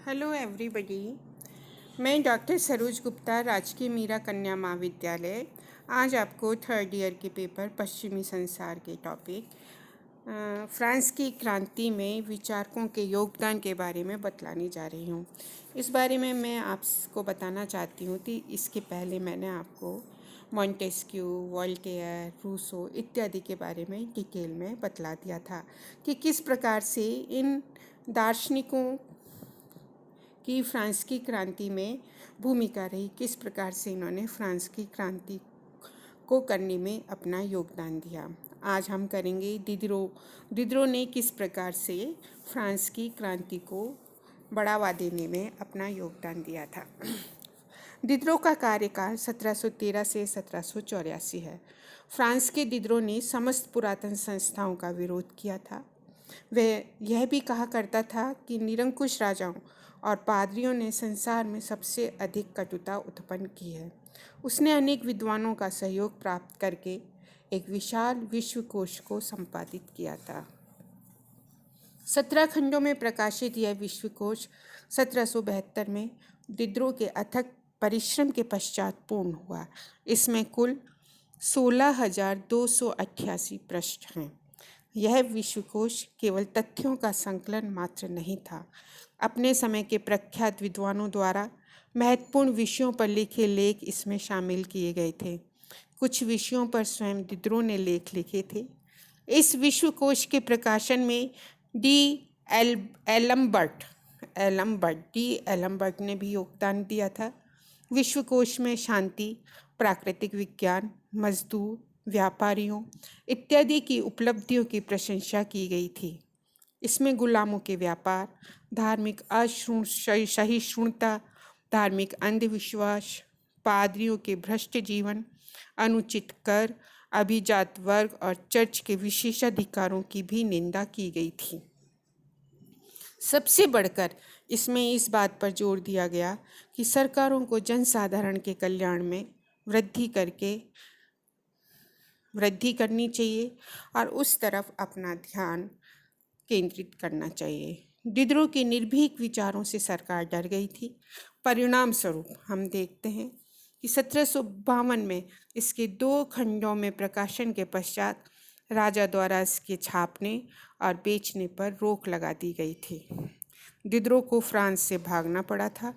Hello everybody. मैं doctor Saroj Gupta, राजकीय मीरा कन्या महाविद्यालय। आज आपको थर्ड ईयर के पेपर पश्चिमी संसार के टॉपिक फ्रांस की क्रांति में विचारकों के योगदान के बारे में बतलाने जा रही हूँ। इस बारे में मैं आपको बताना चाहती हूँ कि इसके पहले मैंने आपको मॉन्टेस्क्यू, वोल्टेयर, रूसो इत्यादि के बारे में डिटेल में बतला दिया था कि किस प्रकार से इन दार्शनिकों कि फ्रांस की क्रांति में भूमिका रही, किस प्रकार से इन्होंने फ्रांस की क्रांति को करने में अपना योगदान दिया। आज हम करेंगे दिदरो ने किस प्रकार से फ्रांस की क्रांति को बढ़ावा देने में अपना योगदान दिया था। दिदरो का कार्यकाल 1713 से 1784 है। फ्रांस के दिदरो ने समस्त पुरातन संस्थाओं का विरोध किया था। वह यह भी कहा करता था कि निरंकुश राजाओं और पादरियों ने संसार में सबसे अधिक कटुता उत्पन्न की है। उसने अनेक विद्वानों का सहयोग प्राप्त करके एक विशाल विश्वकोश को संपादित किया था। 17 खंडों में प्रकाशित यह विश्वकोश 1772 में दिदरो के अथक परिश्रम के पश्चात पूर्ण हुआ। इसमें कुल 16,288 पृष्ठ हैं। यह विश्वकोश केवल तथ्यों का संकलन मात्र नहीं था। अपने समय के प्रख्यात विद्वानों द्वारा महत्वपूर्ण विषयों पर लिखे लेख इसमें शामिल किए गए थे। कुछ विषयों पर स्वयं दिदरो ने लेख लिखे थे। इस विश्वकोश के प्रकाशन में एलम्बर्ट ने भी योगदान दिया था। विश्वकोश में शांति, प्राकृतिक विज्ञान, मजदूर, व्यापारियों इत्यादि की उपलब्धियों की प्रशंसा की गई थी। इसमें गुलामों के व्यापार, धार्मिक असहिष्णुता, धार्मिक अंधविश्वास, पादरियों के भ्रष्ट जीवन, अनुचित कर, अभिजात वर्ग और चर्च के विशेषाधिकारों की भी निंदा की गई थी। सबसे बढ़कर इसमें इस बात पर जोर दिया गया कि सरकारों को जनसाधारण के कल्याण में वृद्धि करनी चाहिए और उस तरफ अपना ध्यान केंद्रित करना चाहिए। दिदरो के निर्भीक विचारों से सरकार डर गई थी। परिणाम स्वरूप हम देखते हैं कि 1752 में इसके 2 खंडों में प्रकाशन के पश्चात राजा द्वारा इसके छापने और बेचने पर रोक लगा दी गई थी। दिदरो को फ्रांस से भागना पड़ा था।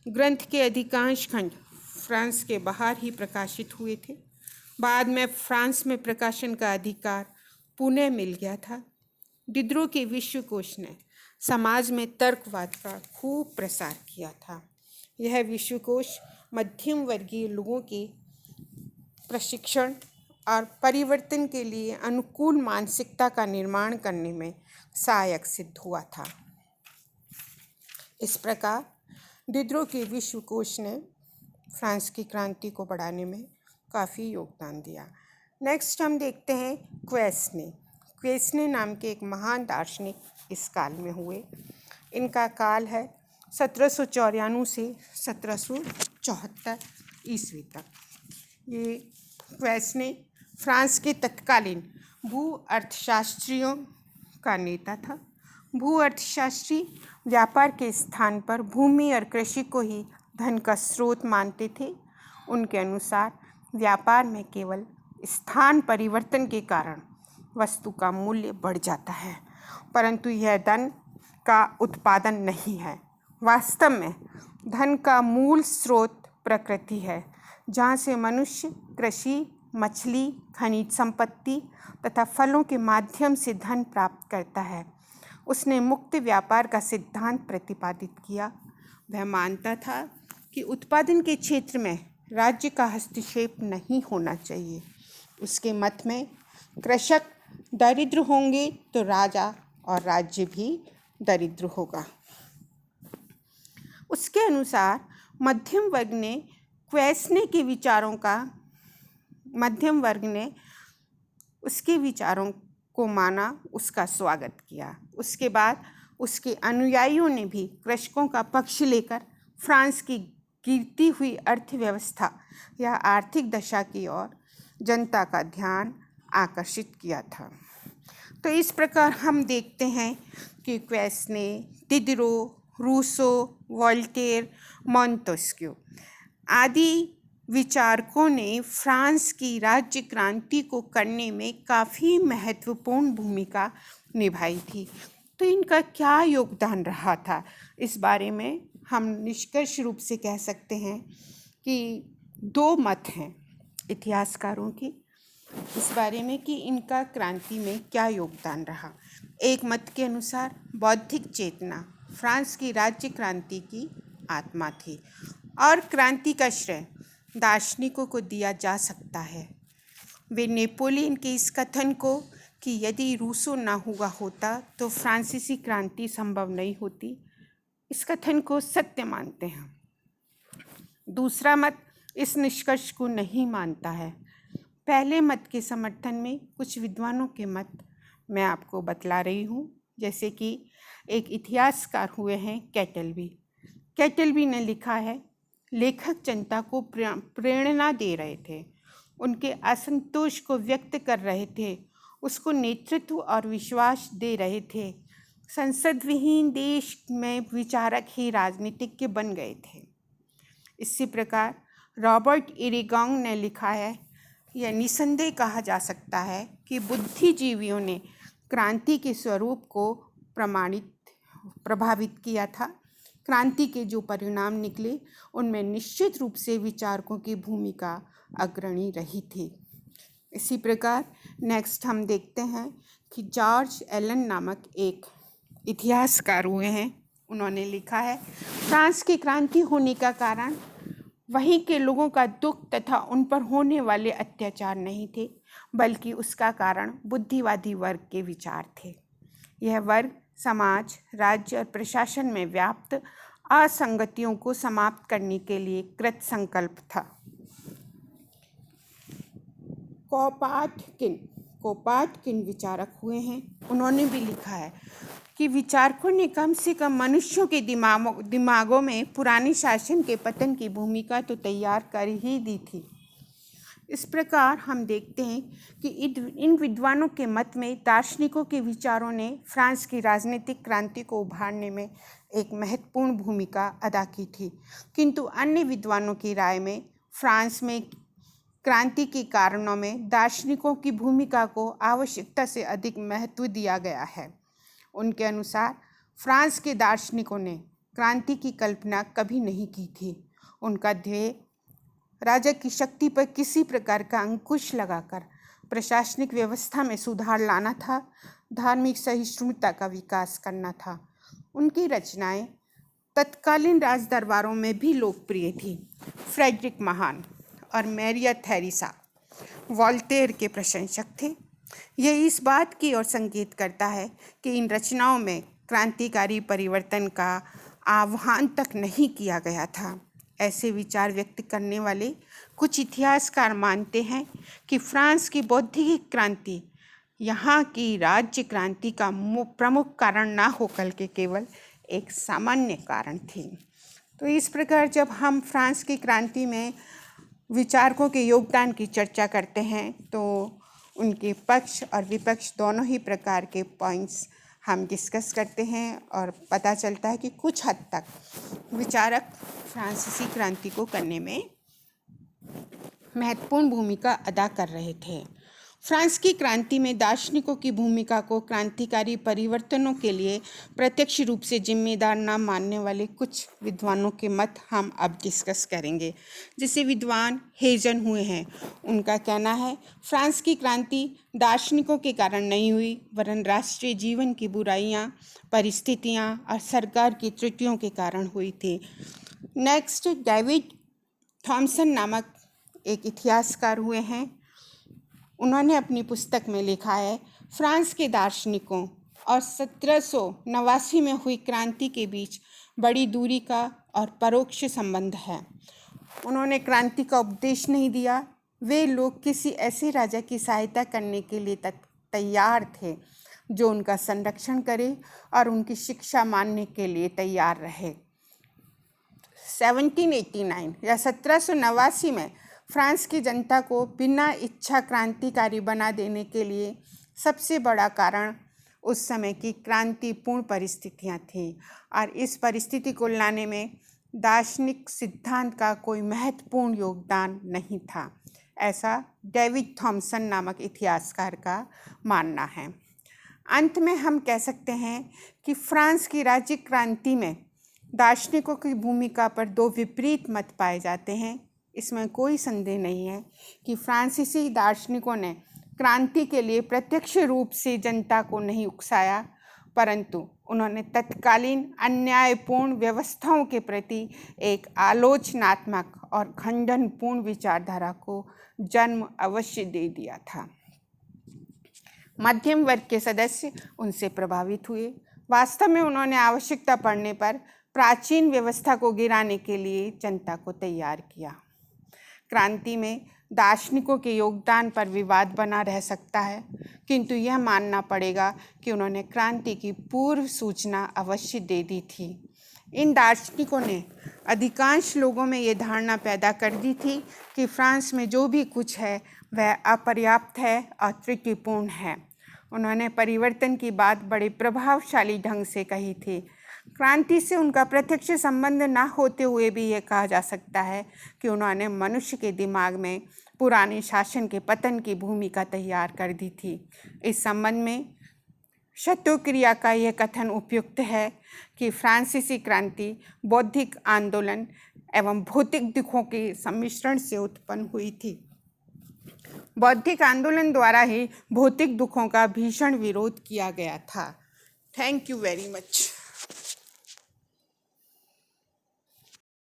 ग्रंथ के अधिकांश खंड फ्रांस के बाहर ही प्रकाशित हुए थे। बाद में फ्रांस में प्रकाशन का अधिकार पुनः मिल गया था। दिदरो के विश्वकोश ने समाज में तर्कवाद का खूब प्रसार किया था। यह विश्वकोश मध्यम वर्गीय लोगों के प्रशिक्षण और परिवर्तन के लिए अनुकूल मानसिकता का निर्माण करने में सहायक सिद्ध हुआ था। इस प्रकार दिदरो के विश्वकोश ने फ्रांस की क्रांति को बढ़ाने में काफ़ी योगदान दिया। नेक्स्ट हम देखते हैं क्वेसने नाम के एक महान दार्शनिक इस काल में हुए। इनका काल है 1794 से 1774 ईस्वी तक। ये क्वेसने फ्रांस के तत्कालीन भू अर्थशास्त्रियों का नेता था। भू अर्थशास्त्री व्यापार के स्थान पर भूमि और कृषि को ही धन का स्रोत मानते थे। उनके अनुसार व्यापार में केवल स्थान परिवर्तन के कारण वस्तु का मूल्य बढ़ जाता है, परंतु यह धन का उत्पादन नहीं है। वास्तव में धन का मूल स्रोत प्रकृति है, जहाँ से मनुष्य कृषि, मछली, खनिज संपत्ति तथा फलों के माध्यम से धन प्राप्त करता है। उसने मुक्त व्यापार का सिद्धांत प्रतिपादित किया। वह मानता था कि उत्पादन के क्षेत्र में राज्य का हस्तक्षेप नहीं होना चाहिए। उसके मत में कृषक दरिद्र होंगे तो राजा और राज्य भी दरिद्र होगा। उसके अनुसार मध्यम वर्ग ने उसके विचारों को माना, उसका स्वागत किया। उसके बाद उसके अनुयायियों ने भी कृषकों का पक्ष लेकर फ्रांस की गिरती हुई अर्थव्यवस्था या आर्थिक दशा की ओर जनता का ध्यान आकर्षित किया था। तो इस प्रकार हम देखते हैं कि क्वेसने, दिदरो, रूसो, वोल्टेयर, मोंटेस्क्यू आदि विचारकों ने फ्रांस की राज्य क्रांति को करने में काफ़ी महत्वपूर्ण भूमिका निभाई थी। तो इनका क्या योगदान रहा था, इस बारे में हम निष्कर्ष रूप से कह सकते हैं कि दो मत हैं इतिहासकारों की इस बारे में कि इनका क्रांति में क्या योगदान रहा। एक मत के अनुसार बौद्धिक चेतना फ्रांस की राज्य क्रांति की आत्मा थी और क्रांति का श्रेय दार्शनिकों को दिया जा सकता है। वे नेपोलियन के इस कथन को कि यदि रूसो ना हुआ होता तो फ्रांसीसी क्रांति संभव नहीं होती, इस कथन को सत्य मानते हैं। दूसरा मत इस निष्कर्ष को नहीं मानता है। पहले मत के समर्थन में कुछ विद्वानों के मत मैं आपको बतला रही हूँ, जैसे कि एक इतिहासकार हुए हैं कैटलबी ने लिखा है, लेखक जनता को प्रेरणा दे रहे थे, उनके असंतोष को व्यक्त कर रहे थे, उसको नेतृत्व और विश्वास दे रहे थे। संसद विहीन देश में विचारक ही राजनीतिज्ञ बन गए थे। इसी प्रकार रॉबर्ट इरिगोंग ने लिखा है, यह निसंदेह कहा जा सकता है कि बुद्धिजीवियों ने क्रांति के स्वरूप को प्रभावित किया था। क्रांति के जो परिणाम निकले उनमें निश्चित रूप से विचारकों की भूमिका अग्रणी रही थी। इसी प्रकार नेक्स्ट हम देखते हैं कि जॉर्ज एलन नामक एक इतिहासकार हुए हैं। उन्होंने लिखा है, फ्रांस की क्रांति होने का कारण वहीं के लोगों का दुख तथा उन पर होने वाले अत्याचार नहीं थे, बल्कि उसका कारण बुद्धिवादी वर्ग के विचार थे। यह वर्ग समाज, राज्य और प्रशासन में व्याप्त असंगतियों को समाप्त करने के लिए कृत संकल्प था। कोपाटकिन विचारक हुए हैं। उन्होंने भी लिखा है कि विचारकों ने कम से कम मनुष्यों के दिमागों में पुराने शासन के पतन की भूमिका तो तैयार कर ही दी थी। इस प्रकार हम देखते हैं कि इन विद्वानों के मत में दार्शनिकों के विचारों ने फ्रांस की राजनीतिक क्रांति को उभारने में एक महत्वपूर्ण भूमिका अदा की थी, किंतु अन्य विद्वानों की राय में फ्रांस में क्रांति के कारणों में दार्शनिकों की भूमिका को आवश्यकता से अधिक महत्व दिया गया है। उनके अनुसार फ्रांस के दार्शनिकों ने क्रांति की कल्पना कभी नहीं की थी। उनका ध्येय राजा की शक्ति पर किसी प्रकार का अंकुश लगाकर प्रशासनिक व्यवस्था में सुधार लाना था, धार्मिक सहिष्णुता का विकास करना था। उनकी रचनाएं तत्कालीन राज दरबारों में भी लोकप्रिय थी। फ्रेडरिक महान और मैरिया थेरेसा वोल्टेयर के प्रशंसक थे। यह इस बात की ओर संकेत करता है कि इन रचनाओं में क्रांतिकारी परिवर्तन का आह्वान तक नहीं किया गया था। ऐसे विचार व्यक्त करने वाले कुछ इतिहासकार मानते हैं कि फ्रांस की बौद्धिक क्रांति यहाँ की राज्य क्रांति का प्रमुख कारण ना होकर के केवल एक सामान्य कारण थी। तो इस प्रकार जब हम फ्रांस की क्रांति में विचारकों के योगदान की चर्चा करते हैं तो उनके पक्ष और विपक्ष दोनों ही प्रकार के पॉइंट्स हम डिस्कस करते हैं और पता चलता है कि कुछ हद तक विचारक फ्रांसीसी क्रांति को करने में महत्वपूर्ण भूमिका अदा कर रहे थे। फ्रांस की क्रांति में दार्शनिकों की भूमिका को क्रांतिकारी परिवर्तनों के लिए प्रत्यक्ष रूप से जिम्मेदार न मानने वाले कुछ विद्वानों के मत हम अब डिस्कस करेंगे। जैसे विद्वान हेजन हुए हैं, उनका कहना है फ्रांस की क्रांति दार्शनिकों के कारण नहीं हुई, वरन राष्ट्रीय जीवन की बुराइयां, परिस्थितियां और सरकार की त्रुटियों के कारण हुई थी। नेक्स्ट डेविड थॉमसन नामक एक इतिहासकार हुए हैं। उन्होंने अपनी पुस्तक में लिखा है, फ्रांस के दार्शनिकों और 1789 में हुई क्रांति के बीच बड़ी दूरी का और परोक्ष संबंध है। उन्होंने क्रांति का उपदेश नहीं दिया। वे लोग किसी ऐसे राजा की सहायता करने के लिए तैयार थे जो उनका संरक्षण करे और उनकी शिक्षा मानने के लिए तैयार रहे। 1789 या 1789 में फ्रांस की जनता को बिना इच्छा क्रांतिकारी बना देने के लिए सबसे बड़ा कारण उस समय की क्रांतिपूर्ण परिस्थितियां थीं और इस परिस्थिति को लाने में दार्शनिक सिद्धांत का कोई महत्वपूर्ण योगदान नहीं था, ऐसा डेविड थॉमसन नामक इतिहासकार का मानना है। अंत में हम कह सकते हैं कि फ्रांस की राज्य क्रांति में दार्शनिकों की भूमिका पर दो विपरीत मत पाए जाते हैं। इसमें कोई संदेह नहीं है कि फ्रांसीसी दार्शनिकों ने क्रांति के लिए प्रत्यक्ष रूप से जनता को नहीं उकसाया, परंतु उन्होंने तत्कालीन अन्यायपूर्ण व्यवस्थाओं के प्रति एक आलोचनात्मक और खंडनपूर्ण विचारधारा को जन्म अवश्य दे दिया था। मध्यम वर्ग के सदस्य उनसे प्रभावित हुए। वास्तव में उन्होंने आवश्यकता पड़ने पर प्राचीन व्यवस्था को गिराने के लिए जनता को तैयार किया। क्रांति में दार्शनिकों के योगदान पर विवाद बना रह सकता है, किंतु यह मानना पड़ेगा कि उन्होंने क्रांति की पूर्व सूचना अवश्य दे दी थी। इन दार्शनिकों ने अधिकांश लोगों में ये धारणा पैदा कर दी थी कि फ्रांस में जो भी कुछ है वह अपर्याप्त है और त्रुटिपूर्ण है। उन्होंने परिवर्तन की बात बड़े प्रभावशाली ढंग से कही थी। क्रांति से उनका प्रत्यक्ष संबंध न होते हुए भी यह कहा जा सकता है कि उन्होंने मनुष्य के दिमाग में पुराने शासन के पतन की भूमिका तैयार कर दी थी। इस संबंध में शतोक्रिया का यह कथन उपयुक्त है कि फ्रांसीसी क्रांति बौद्धिक आंदोलन एवं भौतिक दुखों के सम्मिश्रण से उत्पन्न हुई थी। बौद्धिक आंदोलन द्वारा ही भौतिक दुखों का भीषण विरोध किया गया था। Thank you very much.